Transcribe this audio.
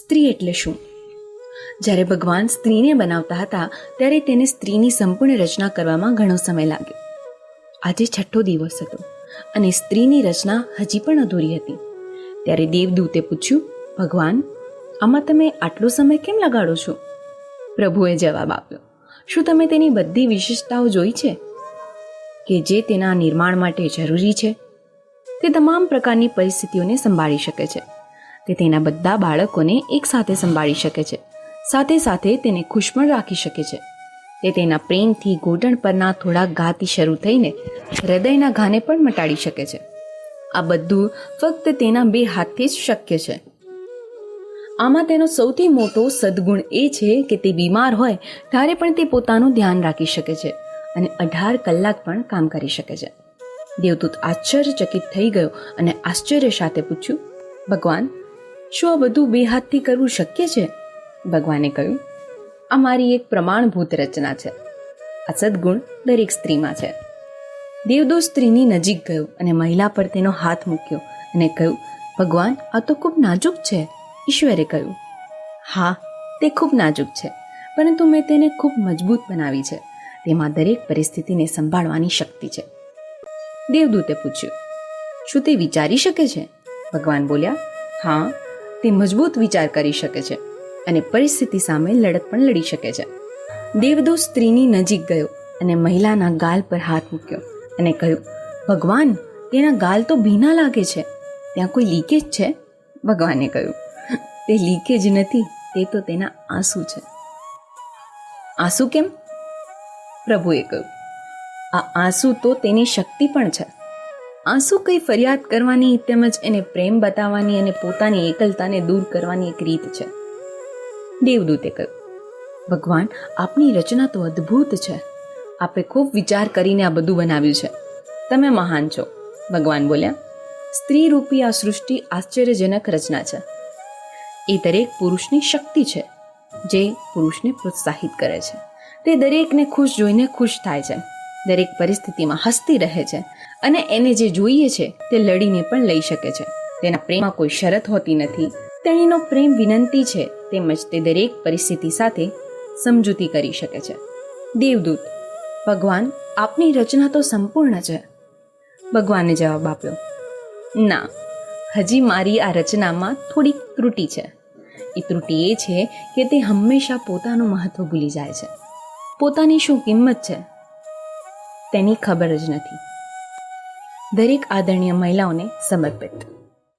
સ્ત્રી એટલે શું? જ્યારે ભગવાન સ્ત્રીને બનાવતા હતા ત્યારે તેને સ્ત્રીની સંપૂર્ણ રચના કરવામાં ઘણો સમય લાગ્યો. આજે 6ઠ્ઠો દિવસ હતો અને સ્ત્રીની રચના હજી પણ અધૂરી હતી. ત્યારે દેવદૂતે પૂછ્યું, ભગવાન, આમાં તમે આટલો સમય કેમ લગાડો છો? પ્રભુએ જવાબ આપ્યો, શું તમે તેની બધી વિશેષતાઓ જોઈ છે કે જે તેના નિર્માણ માટે જરૂરી છે? તે તમામ પ્રકારની પરિસ્થિતિઓને સંભાળી શકે છે. તે તેના બધા બાળકોને એકસાથે સંભાળી શકે છે. સાથે સાથે તેને ખુશ પણ રાખી શકે છે. તે તેના પ્રેમથી ઘૂંટણ પરના થોડા ઘાથી શરૂ થઈને હૃદયના ઘાને પણ મટાડી શકે છે. આ બધું ફક્ત તેના 2 હાથથી જ શક્ય છે. આમાં તેનો સૌથી મોટો સદ્ગુણ એ છે કે તે બીમાર હોય ત્યારે પણ તે પોતાનું ધ્યાન રાખી શકે છે અને 18 કલાક પણ કામ કરી શકે છે. દેવદૂત આશ્ચર્યચકિત થઈ ગયો અને આશ્ચર્ય સાથે પૂછ્યું, ભગવાન, શું આ બધું 2 હાથથી કરવું શક્ય છે? ભગવાને કહ્યું, આ મારી એક પ્રમાણભૂત રચના છે. આ સદ્ગુણ દરેક સ્ત્રીમાં છે. દેવદૂત સ્ત્રીની નજીક ગયો અને મહિલા પર તેનો હાથ મૂક્યો અને કહ્યું, ભગવાન, આ તો ખૂબ નાજુક છે. ઈશ્વરે કહ્યું, હા, તે ખૂબ નાજુક છે, પરંતુ મેં તેને ખૂબ મજબૂત બનાવી છે. તેમાં દરેક પરિસ્થિતિને સંભાળવાની શક્તિ છે. દેવદૂતે પૂછ્યું, શું તે વિચારી શકે છે? ભગવાન બોલ્યા, હા, તે મજબૂત વિચાર કરી શકે છે અને પરિસ્થિતિ સામે લડત પણ લડી શકે છે. દેવદૂત સ્ત્રીની નજીક ગયો અને મહિલાના ગાલ પર હાથ મૂક્યો અને કહ્યું, ભગવાન, તેના ગાલ તો ભીના લાગે છે. ત્યાં કોઈ લીકેજ છે? ભગવાને કહ્યું, તે લીકેજ નથી, તે તો તેના આંસુ છે. આંસુ કેમ? પ્રભુએ કહ્યું, આ આંસુ તો તેની શક્તિ પણ છે. આંસુ કંઈ ફરિયાદ કરવાની તેમજ એને પ્રેમ બતાવવાની અને પોતાની એકલતાને દૂર કરવાની એક રીત છે. દેવદૂતે કહ્યું, ભગવાન, આપની રચના તો અદ્ભુત છે. આપે ખૂબ વિચાર કરીને આ બધું બનાવ્યું છે. તમે મહાન છો. ભગવાન બોલ્યા, સ્ત્રી રૂપી આ સૃષ્ટિ આશ્ચર્યજનક રચના છે. એ દરેક પુરુષની શક્તિ છે જે પુરુષને પ્રોત્સાહિત કરે છે. તે દરેકને ખુશ જોઈને ખુશ થાય છે, દરેક પરિસ્થિતિમાં હસતી રહે છે અને એને જે જોઈએ છે તે લડીને પણ લઈ શકે છે. તેના પ્રેમમાં કોઈ શરત હોતી નથી. તેણીનો પ્રેમ વિનંતી છે, તેમજ તે દરેક પરિસ્થિતિ સાથે સમજૂતી કરી શકે છે. દેવદૂત, ભગવાન, આપની રચના તો સંપૂર્ણ છે. ભગવાને જવાબ આપ્યો, ના, હજી મારી આ રચનામાં થોડીક ત્રુટિ છે. એ ત્રુટિ એ છે કે તે હંમેશા પોતાનું મહત્વ ભૂલી જાય છે. પોતાની શું કિંમત છે તેની ખબર જ નથી. દરેક આદરણીય મહિલાઓને સમર્પિત.